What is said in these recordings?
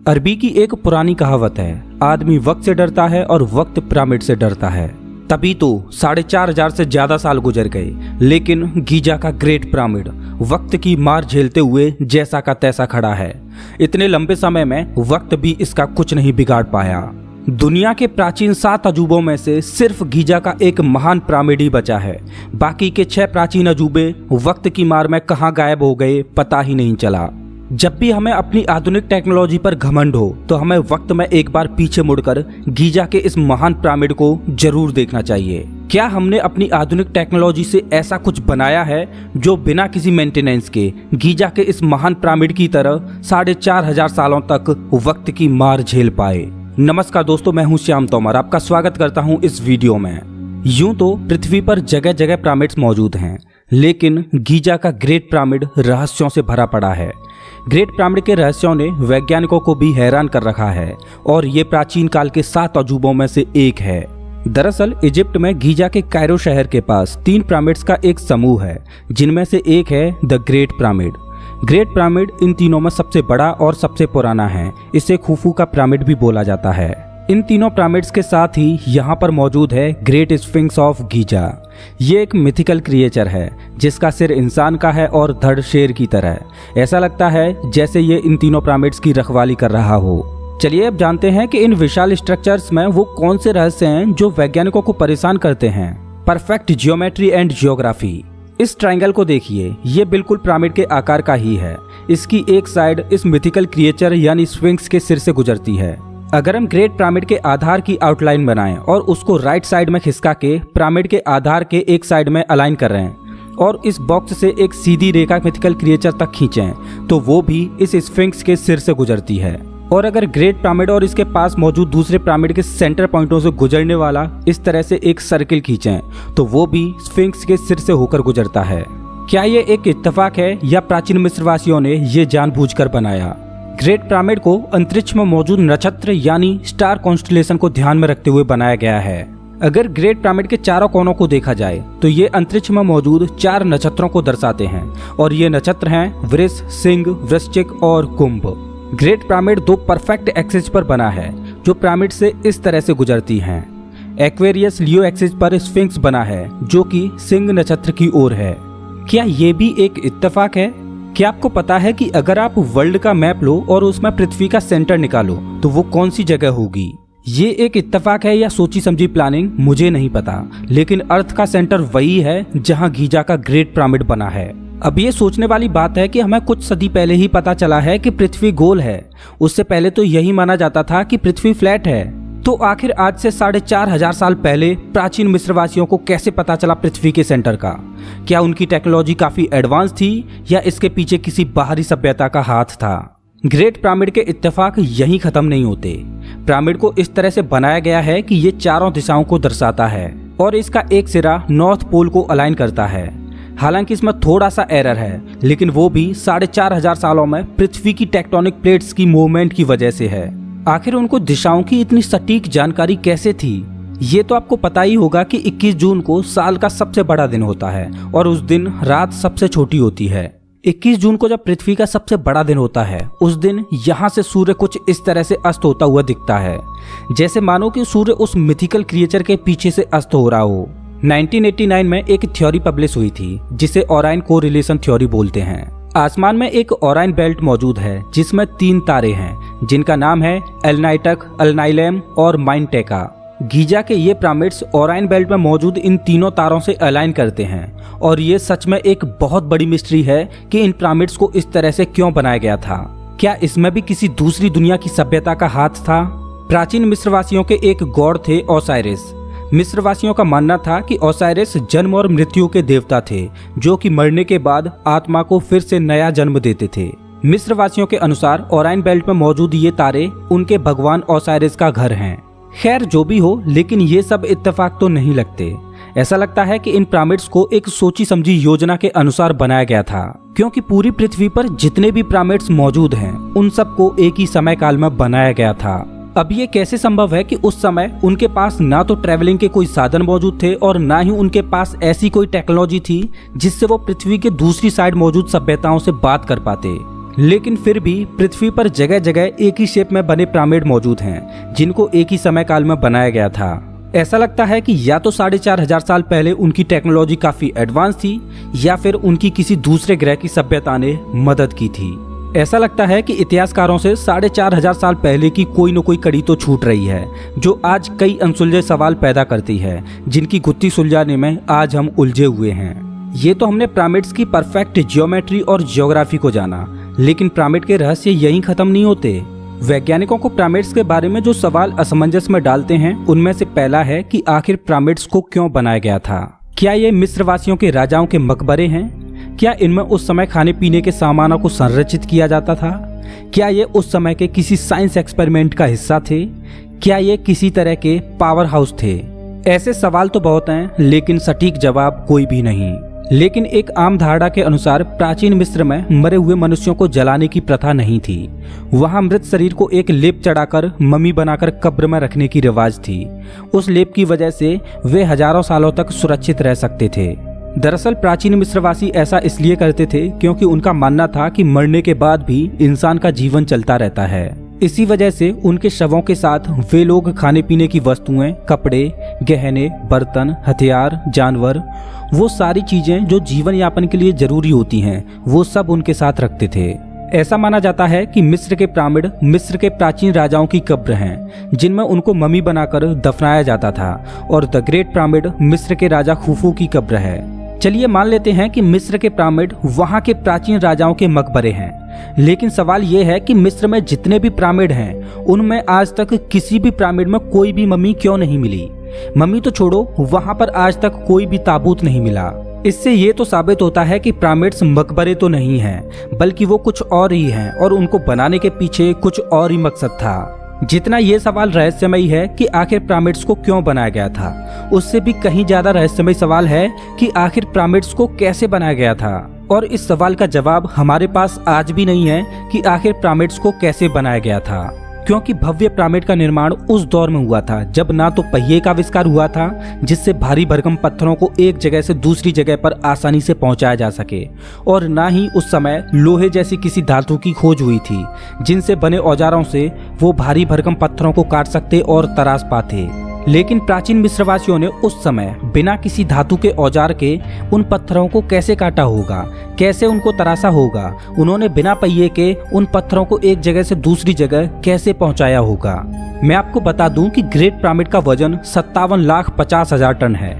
अरबी की एक पुरानी कहावत है, आदमी वक्त से डरता है और वक्त पिरामिड से डरता है। तभी तो 4,500 से ज्यादा साल गुजर गए, लेकिन गीजा का ग्रेट पिरामिड वक्त की मार झेलते हुए जैसा का तैसा खड़ा है। इतने लंबे समय में वक्त भी इसका कुछ नहीं बिगाड़ पाया। दुनिया के प्राचीन 7 अजूबों में से सिर्फ गीजा का एक महान पिरामिड ही बचा है। बाकी के 6 प्राचीन अजूबे वक्त की मार में कहाँ गायब हो गए पता ही नहीं चला। जब भी हमें अपनी आधुनिक टेक्नोलॉजी पर घमंड हो तो हमें वक्त में एक बार पीछे मुड़कर गीजा के इस महान पिरामिड को जरूर देखना चाहिए। क्या हमने अपनी आधुनिक टेक्नोलॉजी से ऐसा कुछ बनाया है जो बिना किसी मेंटेनेंस के गीजा के इस महान पिरामिड की तरह 4,500 सालों तक वक्त की मार झेल पाए? नमस्कार दोस्तों, मैं हूं श्याम तोमर, आपका स्वागत करता हूं इस वीडियो में। यूं तो पृथ्वी पर जगह जगह पिरामिड्स मौजूद हैं, लेकिन गीजा का ग्रेट पिरामिड रहस्यों से भरा पड़ा है। ग्रेट पिरामिड के रहस्यों ने वैज्ञानिकों को भी हैरान कर रखा है और ये प्राचीन काल के 7 अजूबों में से एक है। दरअसल इजिप्ट में गीजा के कायरो शहर के पास 3 पिरामिड्स का एक समूह है, जिनमें से एक है the great pyramid. Great pyramid इन तीनों में सबसे बड़ा और सबसे पुराना है। इसे खुफू का पिरामिड भी बोला जाता है। इन तीनों पिरामिड्स के साथ ही यहाँ पर मौजूद है ग्रेट स्फिंक्स ऑफ गीजा। ये एक मिथिकल क्रिएचर है जिसका सिर इंसान का है और धड़ शेर की तरह। ऐसा लगता है जैसे ये इन तीनों पिरामिड्स की रखवाली कर रहा हो। चलिए अब जानते हैं कि इन विशाल स्ट्रक्चर्स में वो कौन से रहस्य हैं जो वैज्ञानिकों को परेशान करते हैं। Perfect geometry and geography. इस ट्रायंगल को देखिए, ये बिल्कुल पिरामिड के आकार का ही है। इसकी एक साइड इस मिथिकल क्रिएचर यानी स्फिंक्स के सिर से गुजरती है। अगर हम ग्रेट पिरामिड के आधार की आउटलाइन बनाएं और उसको राइट साइड में खिसका के पिरामिड के आधार के एक साइड में अलाइन कर रहे हैं और इस बॉक्स से एक सीधी रेखा मिथिकल क्रिएचर तक खींचें तो वो भी इस स्फिंक्स के सिर से गुजरती है। और अगर ग्रेट पिरामिड और इसके पास मौजूद दूसरे पिरामिड के सेंटर पॉइंटों से गुजरने वाला इस तरह से एक सर्किल खींचें तो वो भी स्फिंक्स के सिर से होकर गुजरता है। क्या ये एक इत्तेफाक है या प्राचीन मिस्रवासियों ने ये जानबूझकर बनाया? ग्रेट पिरामिड को अंतरिक्ष में मौजूद नक्षत्र यानी स्टार कॉन्स्टलेशन को ध्यान में रखते हुए बनाया गया है। अगर ग्रेट पिरामिड के चारों कोनों को देखा जाए तो ये अंतरिक्ष में मौजूद 4 नक्षत्रों को दर्शाते हैं और ये नक्षत्र हैं वृष, सिंह, वृश्चिक और कुंभ। ग्रेट पिरामिड 2 परफेक्ट एक्सिस पर बना है जो पिरामिड से इस तरह से गुजरती हैं। एक्वेरियस लियो एक्सिस पर स्फिंक्स बना है जो कि सिंह नक्षत्र की ओर है। क्या ये भी एक इत्तेफाक है? क्या आपको पता है कि अगर आप वर्ल्ड का मैप लो और उसमें पृथ्वी का सेंटर निकालो तो वो कौन सी जगह होगी? ये एक इत्तेफाक है या सोची समझी प्लानिंग, मुझे नहीं पता, लेकिन अर्थ का सेंटर वही है जहां गीजा का ग्रेट पिरामिड बना है। अब ये सोचने वाली बात है कि हमें कुछ सदी पहले ही पता चला है कि पृथ्वी गोल है। उससे पहले तो यही माना जाता था कि पृथ्वी फ्लैट है। तो आखिर आज से 4,500 साल पहले प्राचीन मिस्रवासियों को कैसे पता चला पृथ्वी के सेंटर का? क्या उनकी टेक्नोलॉजी काफी एडवांस थी या इसके पीछे किसी बाहरी सभ्यता का हाथ था? ग्रेट पिरामिड के इत्तेफाक यहीं खत्म नहीं होते। पिरामिड को इस तरह से बनाया गया है कि ये चारों दिशाओं को दर्शाता है और इसका एक सिरा नॉर्थ पोल को अलाइन करता है। हालांकि इसमें थोड़ा सा एरर है, लेकिन वो भी 4,500 सालों में पृथ्वी की टेक्टोनिक प्लेट्स की मूवमेंट की वजह से है। आखिर उनको दिशाओं की इतनी सटीक जानकारी कैसे थी? ये तो आपको पता ही होगा कि 21 जून को साल का सबसे बड़ा दिन होता है और उस दिन रात सबसे छोटी होती है। 21 जून को जब पृथ्वी का सबसे बड़ा दिन होता है, उस दिन यहाँ से सूर्य कुछ इस तरह से अस्त होता हुआ दिखता है, जैसे मानो कि सूर्य उस मिथिकल क्रिएचर के पीछे से अस्त हो रहा हो। 1989 में एक थ्योरी पब्लिश हुई थी जिसे ओराइन कोरिलेशन थ्योरी बोलते हैं। आसमान में एक ओराइन बेल्ट मौजूद है जिसमें 3 तारे हैं जिनका नाम है एलनाइटक, अल्नाइलेम और माइनटेका। गीजा के ये पिरामिड्स ओराइन बेल्ट में मौजूद इन तीनों तारों से अलाइन करते हैं और ये सच में एक बहुत बड़ी मिस्ट्री है कि इन पिरामिड्स को इस तरह से क्यों बनाया गया था। क्या इसमें भी किसी दूसरी दुनिया की सभ्यता का हाथ था? प्राचीन मिस्रवासियों के एक गॉड थे ओसाइरिस। मिस्रवासियों का मानना था कि ओसाइरिस जन्म और मृत्यु के देवता थे जो कि मरने के बाद आत्मा को फिर से नया जन्म देते थे। मिस्रवासियों के अनुसार ओराइन बेल्ट में मौजूद ये तारे उनके भगवान ओसाइरिस का घर हैं। खैर जो भी हो, लेकिन ये सब इत्तेफाक तो नहीं लगते। ऐसा लगता है कि इन पिरामिड्स को एक सोची समझी योजना के अनुसार बनाया गया था, क्योंकि पूरी पृथ्वी पर जितने भी पिरामिड्स मौजूद हैं उन सबको एक ही समय काल में बनाया गया था। अब ये कैसे संभव है कि उस समय उनके पास ना तो ट्रैवलिंग के कोई साधन मौजूद थे और ना ही उनके पास ऐसी कोई टेक्नोलॉजी थी जिससे वो पृथ्वी के दूसरी साइड मौजूद सभ्यताओं से बात कर पाते। लेकिन फिर भी पृथ्वी पर जगह जगह एक ही शेप में बने पिरामिड मौजूद हैं जिनको एक ही समय काल में बनाया गया था। ऐसा लगता है कि या तो 4,500 साल पहले उनकी टेक्नोलॉजी काफी एडवांस थी या फिर उनकी किसी दूसरे ग्रह की सभ्यता ने मदद की थी। ऐसा लगता है कि इतिहासकारों से 4,500 साल पहले की कोई न कोई कड़ी तो छूट रही है जो आज कई अनसुलझे सवाल पैदा करती है, जिनकी गुत्थी सुलझाने में आज हम उलझे हुए हैं। ये तो हमने पिरामिड्स की परफेक्ट जियोमेट्री और जियोग्राफी को जाना, लेकिन पिरामिड के रहस्य यहीं खत्म नहीं होते। वैज्ञानिकों को पिरामिड्स के बारे में जो सवाल असमंजस में डालते हैं उनमें से पहला है कि आखिर पिरामिड्स को क्यों बनाया गया था। क्या ये मिस्र वासियों के राजाओं के मकबरे हैं? क्या इनमें उस समय खाने पीने के सामानों को संरक्षित किया जाता था? क्या ये उस समय के किसी साइंस एक्सपेरिमेंट का हिस्सा थे? क्या ये किसी तरह के पावर हाउस थे? ऐसे सवाल तो बहुत हैं, लेकिन सटीक जवाब कोई भी नहीं। लेकिन एक आम धारणा के अनुसार प्राचीन मिस्र में मरे हुए मनुष्यों को जलाने की प्रथा नहीं थी। वहां मृत शरीर को एक लेप चढ़ाकर मम्मी बनाकर कब्र में रखने की रिवाज थी। उस लेप की वजह से वे हजारों सालों तक सुरक्षित रह सकते थे। दरअसल प्राचीन मिस्रवासी ऐसा इसलिए करते थे क्योंकि उनका मानना था कि मरने के बाद भी इंसान का जीवन चलता रहता है। इसी वजह से उनके शवों के साथ वे लोग खाने पीने की वस्तुएं, कपड़े, गहने, बर्तन, हथियार, जानवर, वो सारी चीजें जो जीवन यापन के लिए जरूरी होती हैं, वो सब उनके साथ रखते थे। ऐसा माना जाता है कि मिस्र के पिरामिड मिस्र के प्राचीन राजाओं की कब्र हैं, जिनमें उनको मम्मी बनाकर दफनाया जाता था, और द ग्रेट पिरामिड मिस्र के राजा खुफू की कब्र है। चलिए मान लेते हैं कि मिस्र के पिरामिड वहां के प्राचीन राजाओं के मकबरे हैं, लेकिन सवाल यह है कि मिस्र में जितने भी पिरामिड हैं उनमें आज तक किसी भी पिरामिड में कोई भी मम्मी क्यों नहीं मिली? मम्मी तो छोड़ो, वहां पर आज तक कोई भी ताबूत नहीं मिला। इससे ये तो साबित होता है कि पिरामिड्स मकबरे तो नहीं हैं, बल्कि वो कुछ और ही हैं और उनको बनाने के पीछे कुछ और ही मकसद था। जितना ये सवाल रहस्यमयी है कि आखिर पिरामिड्स को क्यों बनाया गया था, उससे भी कहीं ज्यादा रहस्यमयी सवाल है कि आखिर पिरामिड्स को कैसे बनाया गया था। और इस सवाल का जवाब हमारे पास आज भी नहीं है कि आखिर पिरामिड्स को कैसे बनाया गया था, क्योंकि भव्य पिरामिड का निर्माण उस दौर में हुआ था जब ना तो पहिए का आविष्कार हुआ था जिससे भारी भरकम पत्थरों को एक जगह से दूसरी जगह पर आसानी से पहुंचाया जा सके, और ना ही उस समय लोहे जैसी किसी धातु की खोज हुई थी जिनसे बने औजारों से वो भारी भरकम पत्थरों को काट सकते और तराश पाते। लेकिन प्राचीन मिस्रवासियों ने उस समय बिना किसी धातु के औजार के उन पत्थरों को कैसे काटा होगा, कैसे उनको तराशा होगा? उन्होंने बिना पहिए के उन पत्थरों को एक जगह से दूसरी जगह कैसे पहुंचाया होगा? मैं आपको बता दूं कि ग्रेट पिरामिड का वजन 57,50,000 टन है।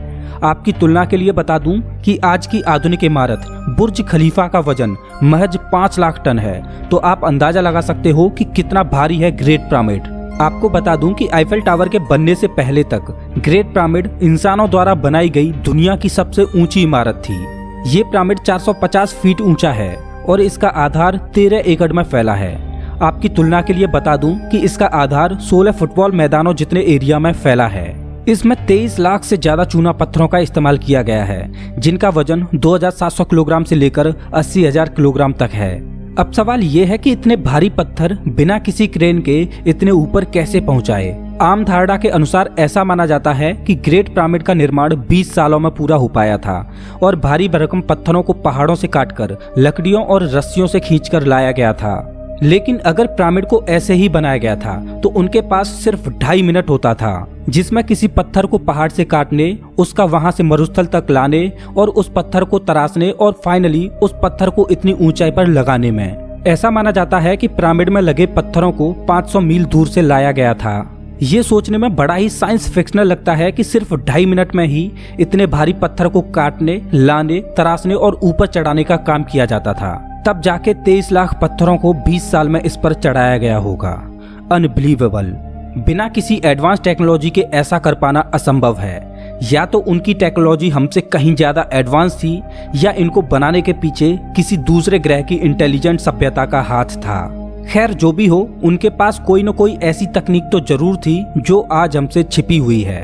आपकी तुलना के लिए बता दूं कि आज की आधुनिक इमारत बुर्ज खलीफा का वजन महज 5 लाख टन है, तो आप अंदाजा लगा सकते हो कि कितना भारी है ग्रेट पिरामिड। आपको बता दूं कि आईफेल टावर के बनने से पहले तक ग्रेट पिरामिड इंसानों द्वारा बनाई गई दुनिया की सबसे ऊंची इमारत थी। ये पिरामिड 450 फीट ऊंचा है और इसका आधार 13 एकड़ में फैला है। आपकी तुलना के लिए बता दूं कि इसका आधार 16 फुटबॉल मैदानों जितने एरिया में फैला है। इसमें 23 लाख से ज्यादा चूना पत्थरों का इस्तेमाल किया गया है, जिनका वजन 2,700 किलोग्राम से लेकर 80,000 किलोग्राम तक है। अब सवाल ये है कि इतने भारी पत्थर बिना किसी क्रेन के इतने ऊपर कैसे पहुंचाए? आम धारणा के अनुसार ऐसा माना जाता है कि ग्रेट पिरामिड का निर्माण 20 सालों में पूरा हो पाया था और भारी भरकम पत्थरों को पहाड़ों से काटकर लकड़ियों और रस्सियों से खींचकर लाया गया था। लेकिन अगर पिरामिड को ऐसे ही बनाया गया था तो उनके पास सिर्फ 2.5 मिनट होता था, जिसमें किसी पत्थर को पहाड़ से काटने, उसका वहां से मरुस्थल तक लाने और उस पत्थर को तराशने और फाइनली उस पत्थर को इतनी ऊंचाई पर लगाने में। ऐसा माना जाता है कि पिरामिड में लगे पत्थरों को 500 मील दूर से लाया गया था। ये सोचने में बड़ा ही साइंस फिक्शनल लगता है कि सिर्फ 2.5 मिनट में ही इतने भारी पत्थर को काटने, लाने, तराशने और ऊपर चढ़ाने का काम किया जाता था। तब जाके 23 लाख पत्थरों को 20 साल में इस पर चढ़ाया गया होगा। अनबिलीवेबल। बिना किसी एडवांस टेक्नोलॉजी के ऐसा कर पाना असंभव है। या तो उनकी टेक्नोलॉजी हमसे कहीं ज्यादा एडवांस थी या इनको बनाने के पीछे किसी दूसरे ग्रह की इंटेलिजेंट सभ्यता का हाथ था। खैर जो भी हो, उनके पास कोई न कोई ऐसी तकनीक तो जरूर थी जो आज हमसे छिपी हुई है।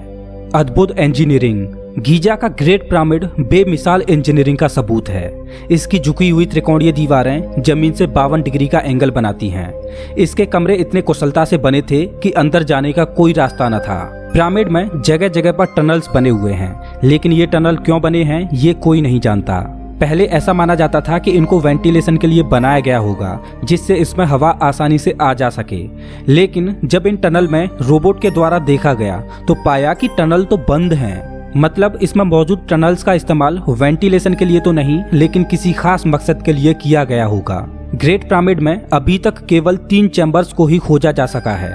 अद्भुत इंजीनियरिंग। गीजा का ग्रेट पिरामिड बेमिसाल इंजीनियरिंग का सबूत है। इसकी झुकी हुई त्रिकोणीय दीवारें जमीन से 52 डिग्री का एंगल बनाती हैं। इसके कमरे इतने कुशलता से बने थे कि अंदर जाने का कोई रास्ता न था। पिरामिड में जगह जगह पर टनल्स बने हुए हैं, लेकिन ये टनल क्यों बने हैं ये कोई नहीं जानता। पहले ऐसा माना जाता था कि इनको वेंटिलेशन के लिए बनाया गया होगा, जिससे इसमें हवा आसानी से आ जा सके। लेकिन जब इन टनल में रोबोट के द्वारा देखा गया तो पाया कि टनल तो बंद हैं। मतलब इसमें मौजूद टनल्स का इस्तेमाल वेंटिलेशन के लिए तो नहीं, लेकिन किसी खास मकसद के लिए किया गया होगा। ग्रेट पिरामिड में अभी तक केवल 3 चैम्बर्स को ही खोजा जा सका है।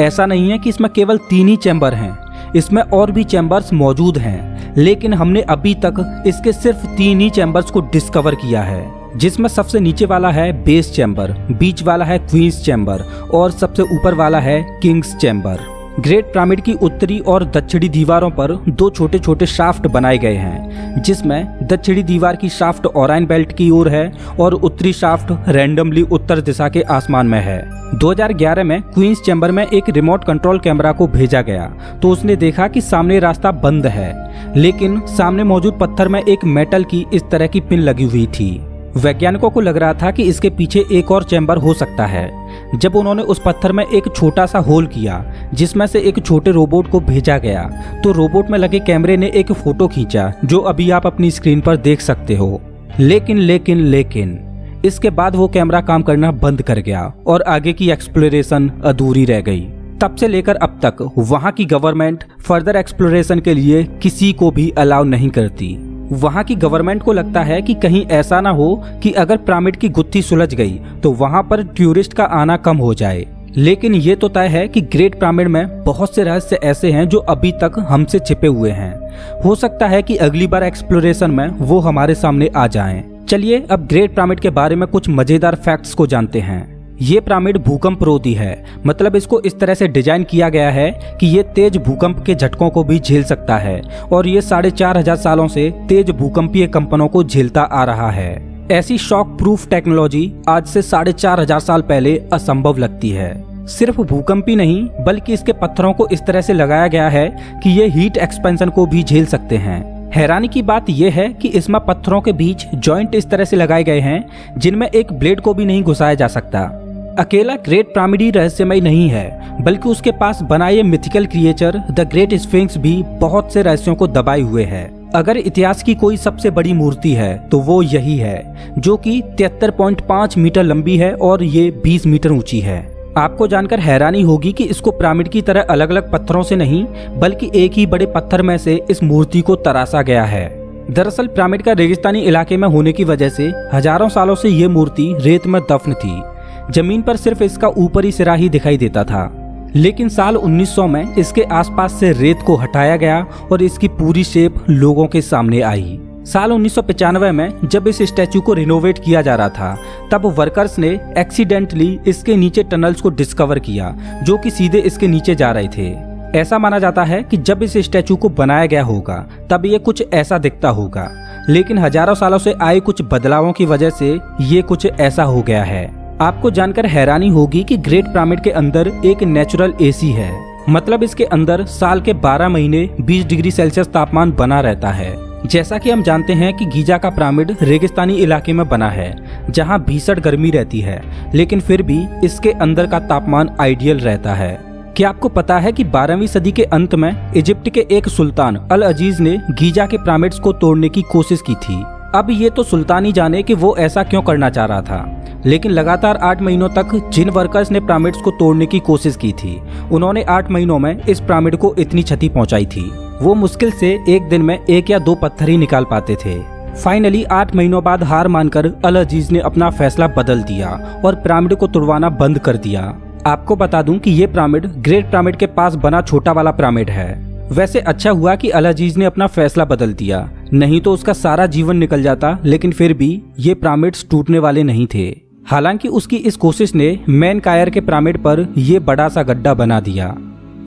ऐसा नहीं है कि इसमें केवल 3 ही चैम्बर हैं, इसमें और भी चैम्बर्स मौजूद हैं, लेकिन हमने अभी तक इसके सिर्फ 3 ही चैम्बर्स को डिस्कवर किया है, जिसमें सबसे नीचे वाला है बेस चैम्बर, बीच वाला है क्वींस चैम्बर और सबसे ऊपर वाला है किंग्स चैम्बर। ग्रेट पिरामिड की उत्तरी और दक्षिणी दीवारों पर 2 छोटे छोटे शाफ्ट बनाए गए हैं, जिसमें दक्षिणी दीवार की शाफ्ट ओराइन बेल्ट की ओर है और उत्तरी शाफ्ट रैंडमली उत्तर दिशा के आसमान में है। 2011 में क्वींस चैम्बर में एक रिमोट कंट्रोल कैमरा को भेजा गया तो उसने देखा कि सामने रास्ता बंद है, लेकिन सामने मौजूद पत्थर में एक मेटल की इस तरह की पिन लगी हुई थी। वैज्ञानिकों को लग रहा था कि इसके पीछे एक और चैम्बर हो सकता है। जब उन्होंने उस पत्थर में एक छोटा सा होल किया जिसमें से एक छोटे रोबोट को भेजा गया तो रोबोट में लगे कैमरे ने एक फोटो खींचा, जो अभी आप अपनी स्क्रीन पर देख सकते हो। लेकिन इसके बाद वो कैमरा काम करना बंद कर गया और आगे की एक्सप्लोरेशन अधूरी रह गई। तब से लेकर अब तक वहाँ की गवर्नमेंट फर्दर एक्सप्लोरेशन के लिए किसी को भी अलाउ नहीं करती। वहाँ की गवर्नमेंट को लगता है कि कहीं ऐसा ना हो कि अगर पिरामिड की गुत्थी सुलझ गई तो वहाँ पर टूरिस्ट का आना कम हो जाए। लेकिन ये तो तय है कि ग्रेट पिरामिड में बहुत से रहस्य ऐसे हैं जो अभी तक हमसे छिपे हुए हैं। हो सकता है कि अगली बार एक्सप्लोरेशन में वो हमारे सामने आ जाएं। चलिए अब ग्रेट पिरामिड के बारे में कुछ मजेदार फैक्ट्स को जानते हैं। ये पिरामिड भूकंपरोधी है, मतलब इसको इस तरह से डिजाइन किया गया है कि ये तेज भूकंप के झटकों को भी झेल सकता है और ये 4500 सालों से तेज भूकंपीय कंपनों को झेलता आ रहा है। ऐसी शॉक प्रूफ टेक्नोलॉजी आज से 4500 साल पहले असंभव लगती है। सिर्फ भूकंप ही नहीं बल्कि इसके पत्थरों को इस तरह से लगाया गया है कि ये हीट एक्सपेंशन को भी झेल सकते हैं। हैरानी की बात यह है कि इसमें पत्थरों के बीच जॉइंट इस तरह से लगाए गए हैं जिनमें एक ब्लेड को भी नहीं घुसाया जा सकता। अकेला ग्रेट पिरामिड ही रहस्यमय नहीं है, बल्कि उसके पास बना ये mythical creature the great sphinx भी बहुत से रहस्यों को दबाए हुए है। अगर इतिहास की कोई सबसे बड़ी मूर्ति है तो वो यही है, जो कि 73.5 मीटर लंबी है और ये 20 मीटर ऊंची है। आपको जानकर हैरानी होगी कि इसको पिरामिड की तरह अलग अलग पत्थरों से नहीं बल्कि एक ही बड़े पत्थर में से इस मूर्ति को तराशा गया है। दरअसल पिरामिड का रेगिस्तानी इलाके में होने की वजह से हजारों सालों से ये मूर्ति रेत में दफन थी। जमीन पर सिर्फ इसका ऊपरी सिरा ही दिखाई देता था, लेकिन साल 1900 में इसके आसपास से रेत को हटाया गया और इसकी पूरी शेप लोगों के सामने आई। साल 1995 में जब इस स्टैचू को रिनोवेट किया जा रहा था तब वर्कर्स ने एक्सीडेंटली इसके नीचे टनल्स को डिस्कवर किया जो कि सीधे इसके नीचे जा रहे थे। ऐसा माना जाता है कि जब इस स्टैचू को बनाया गया होगा तब ये कुछ ऐसा दिखता होगा, लेकिन हजारों सालों से आए कुछ बदलावों की वजह से ये कुछ ऐसा हो गया है। आपको जानकर हैरानी होगी कि ग्रेट पिरामिड के अंदर एक नेचुरल एसी है, मतलब इसके अंदर साल के 12 महीने 20 डिग्री सेल्सियस तापमान बना रहता है। जैसा कि हम जानते हैं कि गीजा का पिरामिड रेगिस्तानी इलाके में बना है जहां भीषण गर्मी रहती है, लेकिन फिर भी इसके अंदर का तापमान आइडियल रहता है। क्या आपको पता है कि 12वीं सदी के अंत में इजिप्ट के एक सुल्तान अल अजीज ने गीजा के पिरामिड्स को तोड़ने की कोशिश की थी। अब ये तो सुल्तान ही जाने कि वो ऐसा क्यों करना चाह रहा था, लेकिन लगातार 8 महीनों तक जिन वर्कर्स ने पिरामिड्स को तोड़ने की कोशिश की थी उन्होंने 8 महीनों में इस पिरामिड को इतनी क्षति पहुंचाई थी। वो मुश्किल से एक दिन में 1 या 2 पत्थर ही निकाल पाते थे। फाइनली 8 महीनों बाद हार मानकर अल अजीज ने अपना फैसला बदल दिया और पिरामिड को तुड़वाना बंद कर दिया। आपको बता दूं कि ये पिरामिड ग्रेट पिरामिड के पास बना छोटा वाला पिरामिड है। वैसे अच्छा हुआ कि अल अजीज ने अपना फैसला बदल दिया, नहीं तो उसका सारा जीवन निकल जाता, लेकिन फिर भी ये पिरामिड्स टूटने वाले नहीं थे। हालांकि उसकी इस कोशिश ने मेनकायर के पिरामिड पर यह बड़ा सा गड्ढा बना दिया।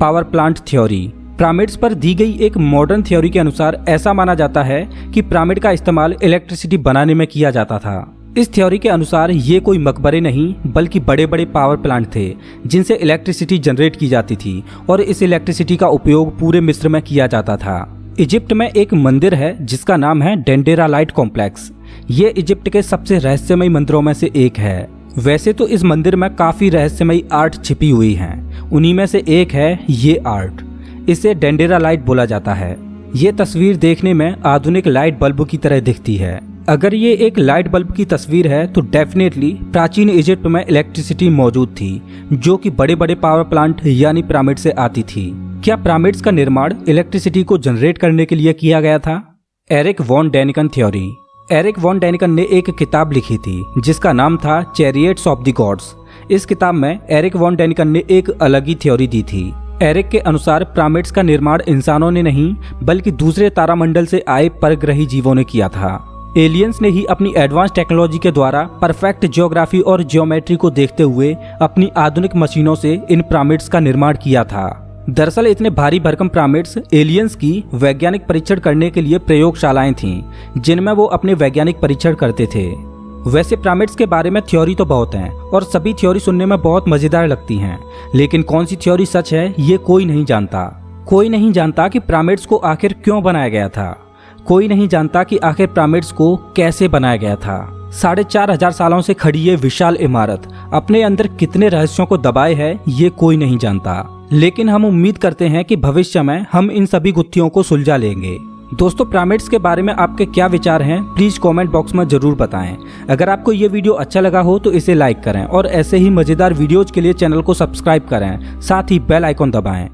Power plant theory. पिरामिड्स पर दी गई एक मॉडर्न थ्योरी के अनुसार ऐसा माना जाता है कि पिरामिड का इस्तेमाल इलेक्ट्रिसिटी बनाने में किया जाता था। इस थ्योरी के अनुसार ये कोई मकबरे नहीं बल्कि बड़े बड़े पावर प्लांट थे जिनसे इलेक्ट्रिसिटी जनरेट की जाती थी और इस इलेक्ट्रिसिटी का उपयोग पूरे मिस्र में किया जाता था। इजिप्ट में एक मंदिर है जिसका नाम है डेंडेरा लाइट कॉम्प्लेक्स। ये इजिप्ट के सबसे रहस्यमयी मंदिरों में से एक है। वैसे तो इस मंदिर में काफी रहस्यमयी आर्ट छिपी हुई हैं। उन्हीं में से एक है ये आर्ट। इसे डेंडेरा लाइट बोला जाता है। ये तस्वीर देखने में आधुनिक लाइट बल्ब की तरह दिखती है। अगर ये एक लाइट बल्ब की तस्वीर है तो डेफिनेटली प्राचीन इजिप्ट में इलेक्ट्रिसिटी मौजूद थी, जो कि बड़े बड़े पावर प्लांट यानी पिरामिड से आती थी। क्या पिरामिड्स का निर्माण इलेक्ट्रिसिटी को जनरेट करने के लिए किया गया था? Erich von Daniken theory. Erich von Daniken ने एक किताब लिखी थी जिसका नाम था चैरियट्स ऑफ द गॉड्स। इस किताब में एरिक वॉन डैनिकन ने एक अलग ही थ्योरी दी थी। एरिक के अनुसार पिरामिड्स का निर्माण इंसानों ने नहीं बल्कि दूसरे तारामंडल से आए परग्रही जीवों ने किया था। एलियंस ने ही अपनी एडवांस टेक्नोलॉजी के द्वारा परफेक्ट ज्योग्राफी और ज्योमेट्री को देखते हुए अपनी आधुनिक मशीनों से इन पिरामिड्स का निर्माण किया था। दरअसल इतने भारी भरकम पिरामिड्स एलियंस की वैज्ञानिक परीक्षण करने के लिए प्रयोगशालाएं थीं, जिनमें वो अपने वैज्ञानिक परीक्षण करते थे। वैसे पिरामिड्स के बारे में थ्योरी तो बहुत हैं और सभी थ्योरी सुनने में बहुत मजेदार लगती हैं, लेकिन कौन सी थ्योरी सच है ये कोई नहीं जानता। कोई नहीं जानता कि पिरामिड्स को आखिर क्यों बनाया गया था। कोई नहीं जानता कि आखिर पिरामिड्स को कैसे बनाया गया था। 4500 सालों से खड़ी ये विशाल इमारत अपने अंदर कितने रहस्यों को दबाए है ये कोई नहीं जानता, लेकिन हम उम्मीद करते हैं कि भविष्य में हम इन सभी गुत्थियों को सुलझा लेंगे। दोस्तों, पिरामिड्स के बारे में आपके क्या विचार हैं प्लीज कमेंट बॉक्स में जरूर बताएं। अगर आपको ये वीडियो अच्छा लगा हो तो इसे लाइक करें और ऐसे ही मजेदार वीडियोज के लिए चैनल को सब्सक्राइब करें, साथ ही बेल आइकॉन दबाएं।